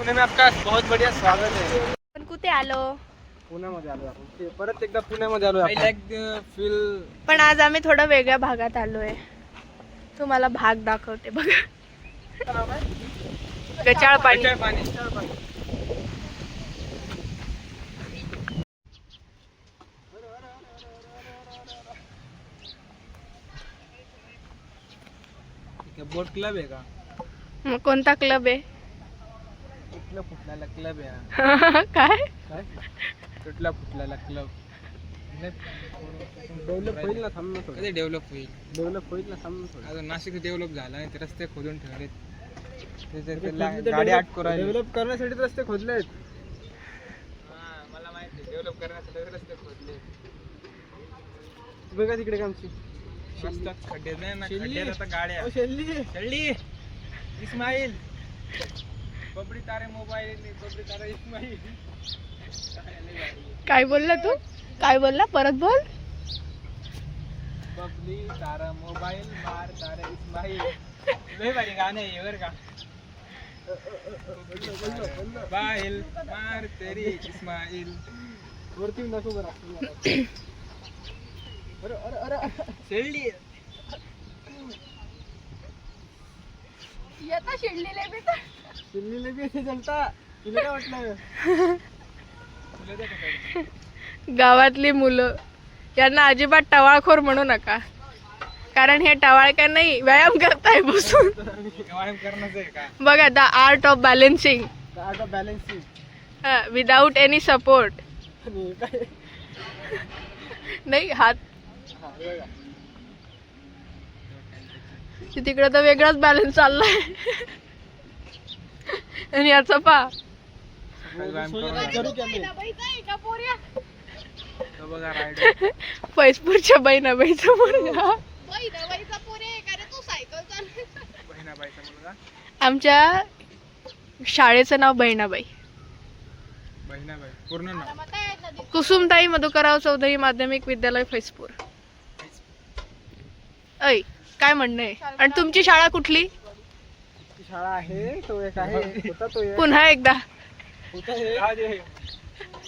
पुणे में आपका बहुत बढ़िया स्वागत है। पण कुठे आलो? पुण्यामध्ये आलो आपण परत एकदा पुण्यामध्ये आलो आपण। I like the feel। पण आज आम्ही थोडं वेगळ्या भागात आलोय, तुम्हाला भाग दाखवते बघा। गचाळ पाणी। बोट क्लब आहे का? मग कोणता क्लब आहे? तुटला फुटलेला क्लब आहे। काय काय तुटला फुटलेला क्लब? डेव्हलप होईल ना, थांब ना थोडं। कधी डेव्हलप होईल? डेव्हलप होईल ना, थांब ना थोडं। आता नाशिक डेव्हलप झाला आहे, ते रस्ते खोदून ठेवलेत, गाडी अटकू राहिली। डेव्हलप करण्यासाठी रस्ते खोदलेत। हां मला माहिती, डेव्हलप करण्यासाठी रस्ते खोदले। बघा तिकडे कामची रस्त्यात खड्डे नाही ना, खड्ड्यात आता गाड्या। शेल्ली इस्माईल बबडी तारे मोबाईल, बबडी तारे इस्माईल। काय बोलला तू? काय बोलला? परत बोल। बबली तारा मोबाईल, मार तारे इस्माईल। लय भारी गाणं आहे बरं का। मोबाईल मार तेरी इस्माईल। वरती नको बरं। अरे अरे अरे शेल्ली येता शिडलीले बी इथे चलता। तुला काय वाटलं? गावातली मुलं यांना अजिबात टवाळखोर म्हणू नका, कारण हे टवाळक्या नाही, व्यायाम करताय बसून। व्यायाम करण्याचं आहे का? बघा, the art of balancing, art of balancing without any support. नाही हात तिकडे तर वेगळाच बॅलन्स चाललाय, आणि याचा पा फैसपूरच्या बहिणाबाईचा मुलगा, आमच्या शाळेचं नाव बहिणाबाई। पूर्ण नाव कुसुमताई मधुकरराव चौधरी माध्यमिक विद्यालय फैसपूर। ऐ काय म्हणणं आहे? आणि तुमची शाळा कुठली? शाळा आहे तो एक आहे, होता तो एक, पुन्हा एकदा होता हे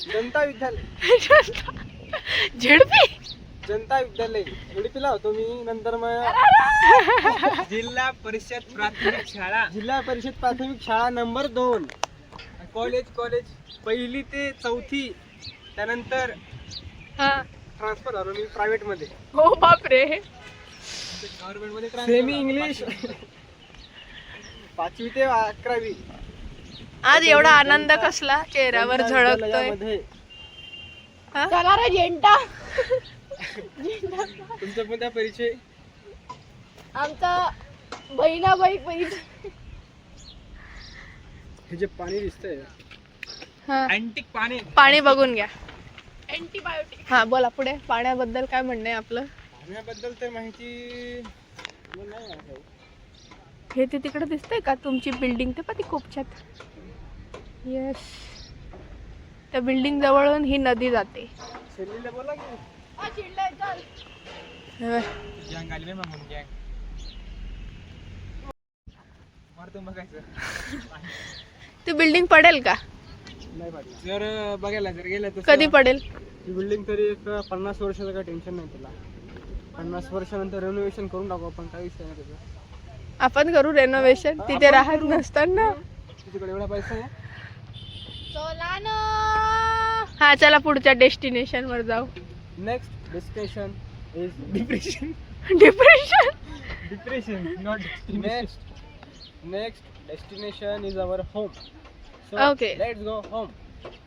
जनता विद्यालय। झेडपी जनता विद्यालय झेडपीला होतो मी, नंतर मग जिल्हा परिषद प्राथमिक शाळा, जिल्हा परिषद प्राथमिक शाळा नंबर 2, कॉलेज पहिली ते चौथी, त्यानंतर ट्रान्सफर झालो मी प्रायव्हेट मध्ये। हो बापरे, गव्हर्नमेंट मध्ये सेमी इंग्लिश 5वी ते 11वी। आज एवढा आनंद कसला चेहऱ्यावर झळकतोय? चला रे झेंडा। तुमचा कोणता परिचय? आमचा बहिणाबाई परिचय। हे जे पाणी दिसतंय, अँटिक पाणी बघून घ्या, अँटीबायोटिक। हा बोला पुढे, पाण्याबद्दल काय म्हणणं आहे आपलं? पाण्याबद्दल तर माहिती नाही आहे। हे ते तिकडे दिसतंय का तुमची बिल्डिंग, ते पाठी खूप छान। येस, त्या बिल्डिंग जवळून ही नदी जाते। शेल्लीला बोला की गँग आली ना, म्हणून गँग मारतो बघायचं। ती बिल्डिंग पडेल का? नाही पडणार। जर बघायला जर गेलं तर कधी पडेल? ही बिल्डिंग तरी एक 50 वर्षाचं काय टेन्शन नाही तिला। 50 वर्षानंतर रेनोव्हेशन करून टाकू आपण, काही विषय नाही त्याचा। आपण करू रेनोव्हेशन, तिथे राहत नसताना। तुझ्याकडे एवढा पैसा आहे? हा चला पुढच्या डेस्टिनेशन वर जाऊ। Next destination is depression. Not next destination is our home. Okay let's go home.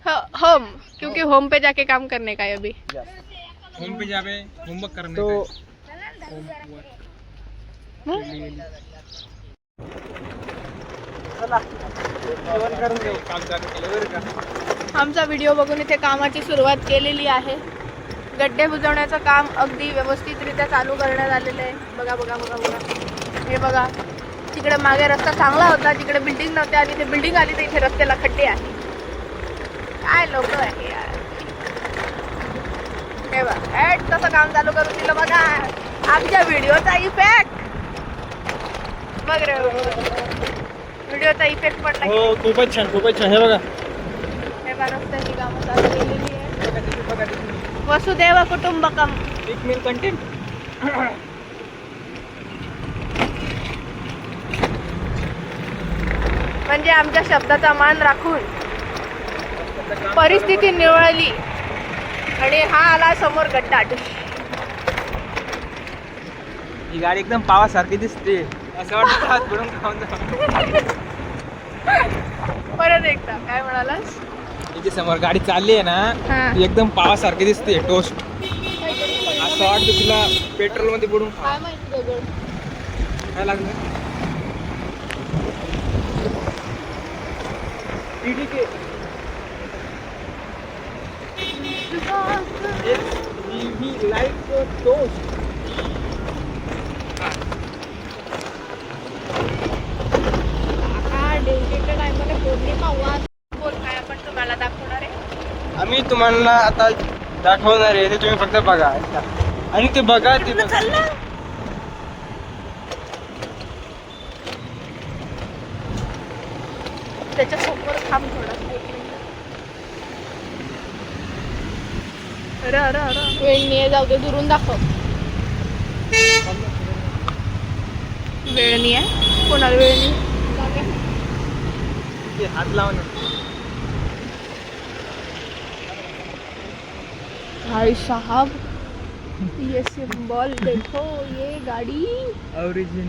Home, क्योंकि होम पे जाके काम करने का है अभी। होम पे जावे होमवर्क करने तो चला जेवण करून घेऊ, काम चालू केलं बरं का। आमचा व्हिडिओ बघून इथे कामाची सुरुवात केलेली आहे। गड्डे बुजवण्याचं काम अगदी व्यवस्थितरित्या चालू करण्यात आलेलं आहे। बघा बघा बघा बघा, हे बघा, तिकडे मागे रस्ता चांगला होता, तिकडे बिल्डिंग नव्हत्या, आणि ते बिल्डिंग आली तर इथे रस्त्याला खड्डे आहे। काय लोक आहे यार, हे बघा तसं काम चालू करून दिलं बघा, आमच्या व्हिडिओचा इफेक्ट बघ रे। व्हिडिओचा इफेक्ट पडला. हो खूपच छान खूपच छान. हे बघा हे बघा रस्त्याची कामं चालू केलेली आहे. बघा तिथे, बघा तिथे. वसुदेव कुटुंबकम. एक मिल कंटेंट. म्हणजे आमच्या शब्दाचा मान राखून परिस्थिती निवळली आणि हा आला समोर गड्डा. ही गाडी एकदम पावासारखी दिसते. असं वाटतं हात बुडून खाऊन जा. परत एकदा काय म्हणालास? इथे समोर गाडी चालली आहे ना, हा. ती एकदम पावासारखी दिसते. टोस्ट असं वाटतं तुला पेट्रोल मध्ये बुडून खा. काय माहिती दगड. काय लागलं? TDK. We like toast. डेंजरच्या टाइममध्ये पौर्णिमा वाद बोल काय आपण तुम्हाला दाखवणार आहे. आम्ही तुम्हाला आता दाखवणार आहे ते तुम्ही फक्त बघा आणि ते बघा ते बघा. त्याच्या समोर थांब थोडा. अरे अरे अरे वेळ नाही जाऊ दे दुरून दाखव. वेळ नाही आहे कोणाला वेळ नाही. ते हात लावून भाई साहब ये सिंबल देखो ये गाड़ी ओरिजिन.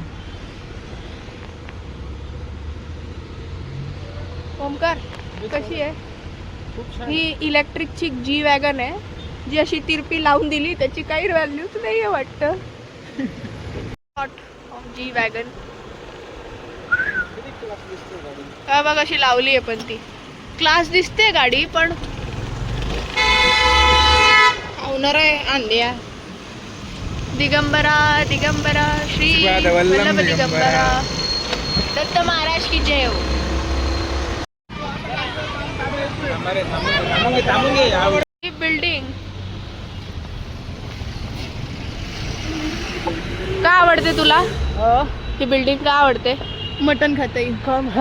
ओमकार कशी आहे? खूप छान. ही इलेक्ट्रिकची जी वॅगन आहे जी अशी तिरपी लावून दिली त्याची काही व्हॅल्यूच नाही आहे वाटतं. जी वॅगन बघ अशी लावली आहे पण ती क्लास दिसते गाडी पण ओनर आहे अंड्या. दिगंबरा दिगंबरा श्री वल्लभ दिगंबरा दत्त महाराज की जय हो. ही बिल्डिंग का आवडते तुला? ही बिल्डिंग का आवडते? मटन खाता येईल.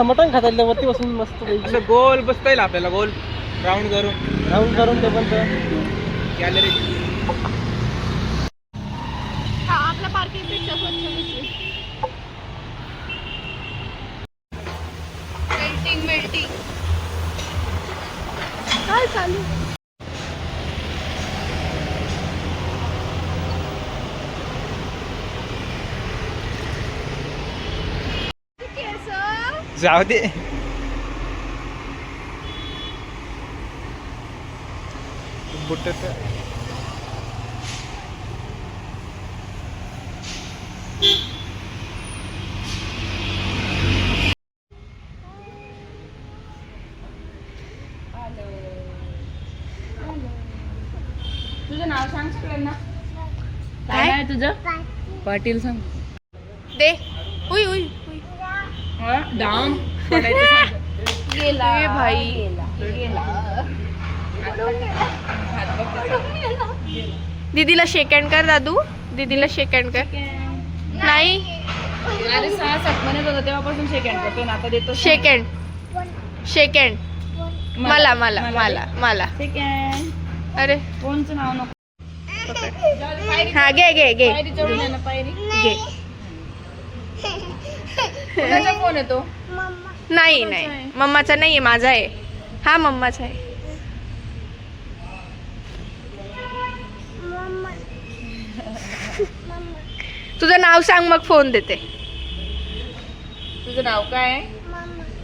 मटण खाता येईल वरती बसून मस्त असं गोल बसता येईल आपल्याला. गोल राऊंड करून ते पण गॅलरी. हा आपल्या पार्किंग पेक्षा स्वच्छ दिसली. मेल्टिंग काय चालू? जाऊ दे. बुट तुझं नाव सांग सगळ्यांना. काय आहे तुझं? पाटील सांग. दे हुई हुई डाम गेला ए भाई. दीदीला शेक हँड कर दादू. दीदीला शेक हँड कर. नाही अरे 6-7 महिन्यात होता तेव्हापासून सेकंड करतो ना आता देतो शेक हँड शेक हँड मला मला मला मला सेकंड. अरे कोणचं नाव नको. हा घे घे घे पायरी चढून ये ना पायरी. घे. कोणाचा फोन येतो? नाही नाही मम्माचा नाहीये माझा आहे. हा मम्माचा आहे. तुझं नाव सांग मग फोन देते. तुझं नाव काय आहे?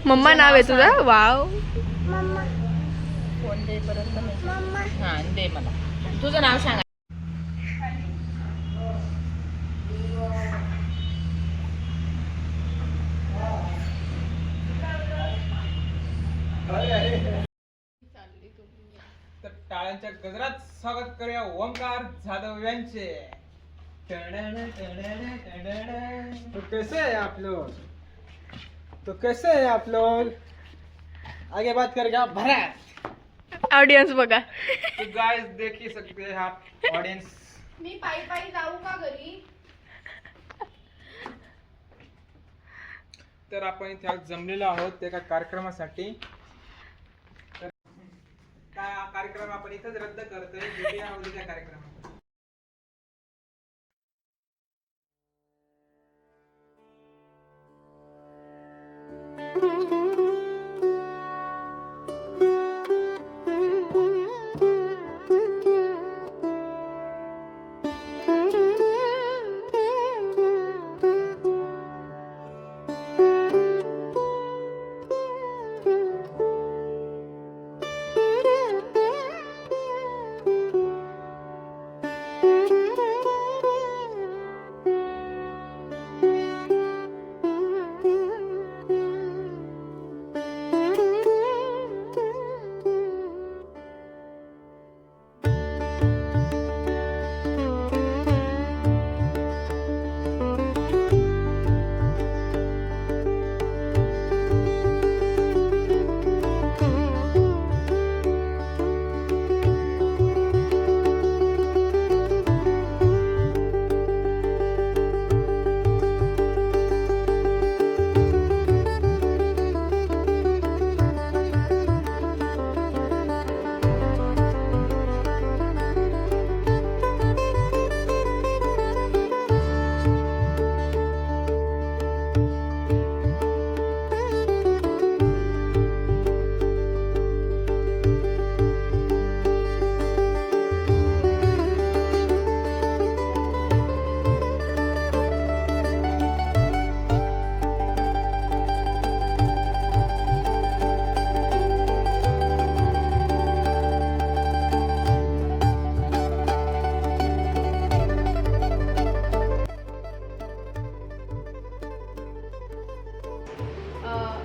मम्मा नाव आहे तुझं? वाव. फोन दे परत. हा दे मला. तुझं नाव सांग. तर टाळ्यांच्या गजरात स्वागत करूया ओंकार जाधव यांचे. तो कैसे है आप लोग? तो कैसे है आप लोग? आगे बात करेंगे आप भरत. ऑडियन्स बघा. तो गाइस देख ही सकते हैं आप ऑडियंस. मी पायी पायी जाऊ का घरी? तर आपण इथे आज जमलेलो आहोत एका कार्यक्रमासाठी. तर हा कार्यक्रम आपण इथंच रद्द करतोय. भेटूया उद्याच्या कार्यक्रमात.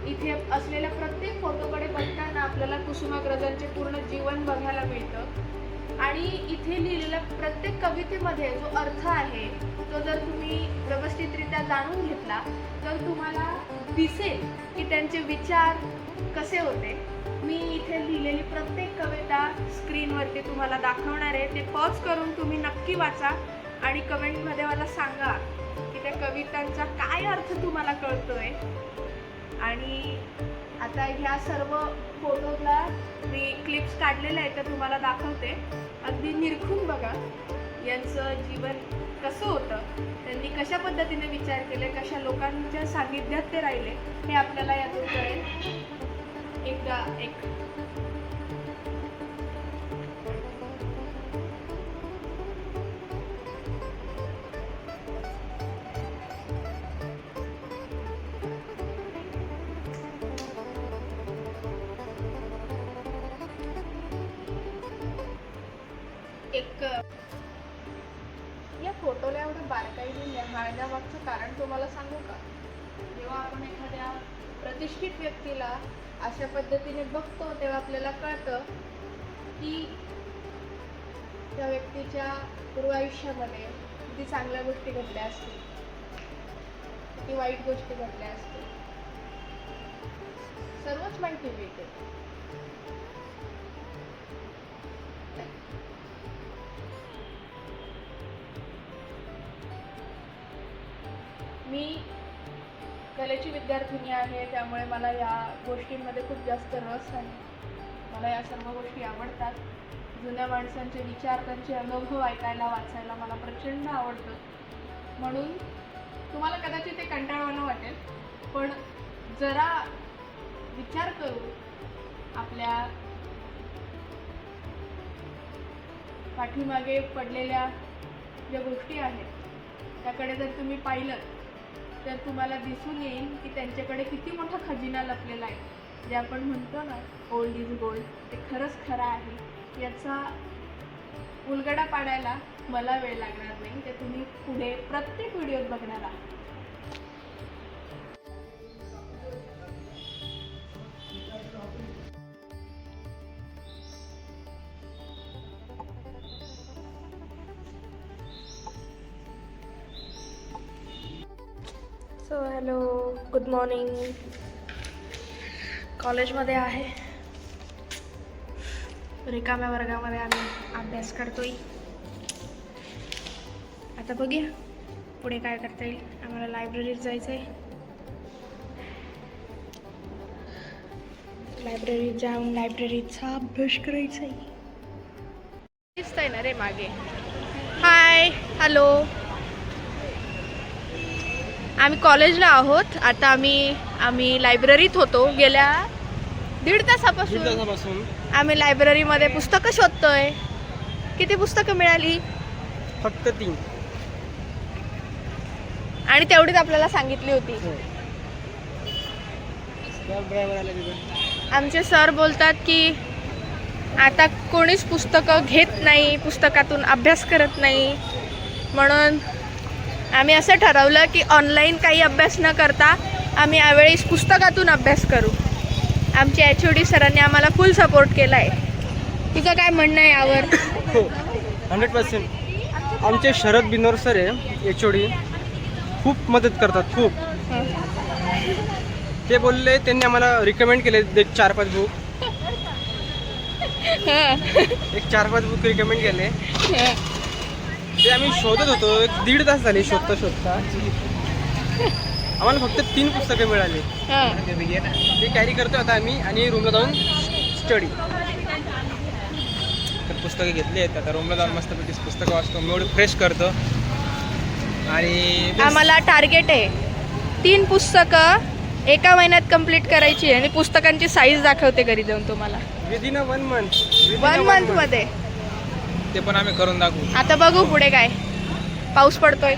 इथे असलेल्या प्रत्येक फोटोकडे बघताना आपल्याला कुसुमाग्रजांचे पूर्ण जीवन बघायला मिळतं आणि इथे लिहिलेल्या प्रत्येक कवितेमध्ये जो अर्थ आहे तो जर तुम्ही व्यवस्थितरित्या जाणून घेतला तर तुम्हाला दिसेल की त्यांचे विचार कसे होते. मी इथे लिहिलेली प्रत्येक कविता स्क्रीनवरती तुम्हाला दाखवणार आहे. ते पॉज करून तुम्ही नक्की वाचा आणि कमेंटमध्ये मला सांगा की त्या कवितांचा काय अर्थ तुम्हाला कळतोय. आणि आता ह्या सर्व फोटोला मी क्लिप्स काढलेल्या आहेत त्या तुम्हाला दाखवते. अगदी निरखून बघा यांचं जीवन कसं होतं, त्यांनी कशा पद्धतीने विचार केले, कशा लोकांच्या सानिध्यात ते राहिले हे आपल्याला यातून कळेल. एकदा एक या फोटोला एवढं बारकाईने लिहाण्यामागचं कारण तुम्हाला सांगू का? जेव्हा आपण एखाद्या प्रतिष्ठित व्यक्तीला अशा पद्धतीने बघतो तेव्हा आपल्याला कळतं की त्या व्यक्तीच्या पूर्व आयुष्यामध्ये किती चांगल्या गोष्टी घडल्या असतील, किती वाईट गोष्टी घडल्या असतील, सर्वच माहिती मिळते. मी कलेची विद्यार्थिनी आहे त्यामुळे मला या गोष्टींमध्ये खूप जास्त रस आहे. मला या सर्व गोष्टी आवडतात. जुन्या माणसांचे विचार, त्यांचे अनुभव ऐकायला वाचायला मला प्रचंड आवडतं. म्हणून तुम्हाला कदाचित ते कंटाळवाणं वाटेल, पण जरा विचार करू आपल्या पाठीमागे पडलेल्या ज्या गोष्टी आहेत त्याकडे जर तुम्ही पाहिलं तर तुम्हाला दिसून येईल की त्यांच्याकडे किती मोठा खजिना लपलेला आहे. जे आपण म्हणतो ना ओल्ड इज गोल्ड, ते खरंच खरं आहे. याचा उलगडा पाडायला मला वेळ लागणार नाही, ते तुम्ही पुढे प्रत्येक व्हिडिओत बघणार आहात. So hello, good morning. कॉलेजमध्ये आहे, रिकाम्या वर्गामध्ये आम्ही अभ्यास करतोय. आता बघूया पुढे काय करता येईल. आम्हाला लायब्ररीत जायचं आहे. लायब्ररीत जाऊन लायब्ररीचा अभ्यास करायचा आहे. दिसतंय ना रे मागे. हाय, हॅलो. आम्ही कॉलेजला आहोत. आता आम्ही लायब्ररीत होतो. गेल्या दीड तासापासून आम्ही लायब्ररीमध्ये पुस्तकं शोधतोय. किती पुस्तकं मिळाली? फक्त 3. आणि तेवढीच आपल्याला सांगितली होती. आमचे सर बोलतात की आता कोणीच पुस्तकं घेत नाही, पुस्तकातून अभ्यास करत नाही. म्हणून आम्ही असं ठरवलं की ऑनलाईन काही अभ्यास न करता आम्ही यावेळेस पुस्तकातून अभ्यास करू. आमचे HOD सरांनी आम्हाला फुल सपोर्ट केला आहे. तुझं काय म्हणणं आहे यावर? हो, 100%. आमचे शरद बिनोर सर आहे HOD, खूप मदत करतात, खूप. ते बोलले, त्यांनी आम्हाला रिकमेंड केले एक 4-5 बुक. एक 4-5 बुक रिकमेंड केले. ते आम्ही शोधत होतो. 1-1.5 तास झाले शोधता. आम्हाला फक्त 3 पुस्तकं मिळाली. ते कॅरी करतो आता आम्ही आणि रूमला जाऊन स्टडी. तर पुस्तकं घेतली आहेत. आता रूमला जाऊन मस्तपैकी पुस्तकं वाचतो, मूड फ्रेश करतो. आणि आम्हाला टार्गेट आहे 3 पुस्तकं एका महिन्यात कंप्लीट करायची आहे. आणि पुस्तकांची साईज दाखवते घरी जाऊन तुम्हाला. Within 1 month. 1 मंथ मध्ये ते पण आम्ही करून दाखवू. आता बघू पुढे काय. पाऊस पडतोय.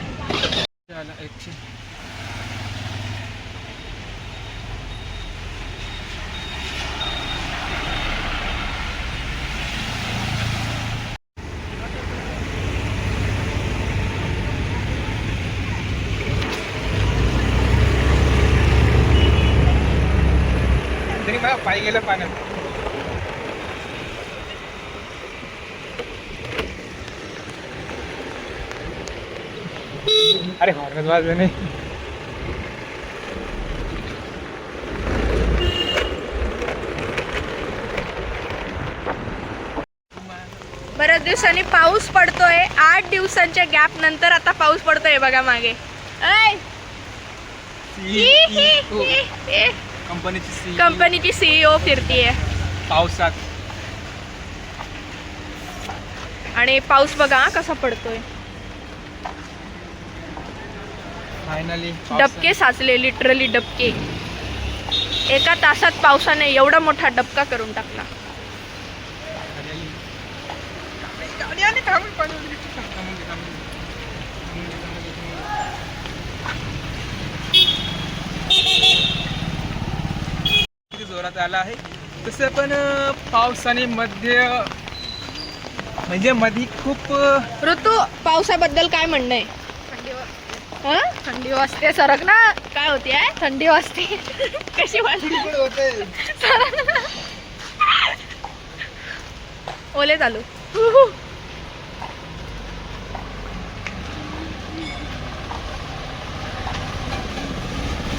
तरी मला पाय गेलं पाण्यात. अरे हॉर्नच वाजलं नाही. बऱ्याच दिवसांनी पाऊस पडतोय. 8 दिवसांच्या गॅप नंतर आता पाऊस पडतोय बघा मागे. कंपनीची CEO फिरतीये पावसात. आणि पाऊस बघा कसा पडतोय. फायनली डबके साचले, लिटरली डबके. एका तासात पावसाने एवढा मोठा डबका करून टाकला. किती जोरात आला आहे. तसं पण पावसाने मध्ये खूप. ऋतू, पावसाबद्दल काय म्हणणं आहे? थंडी वाजते. सरक ना. काय होती आहे? थंडी वाजते. कशी वाजते? ओले चालू.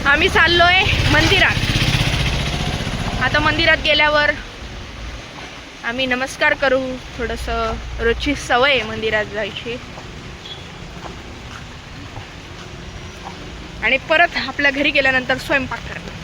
आम्ही चाललोय मंदिरात. आता मंदिरात गेल्यावर आम्ही नमस्कार करू. थोडंसं रोजची सवय आहे मंदिरात जायची. आणि परत आपल्या घरी गेल्यानंतर स्वयंपाक करणं.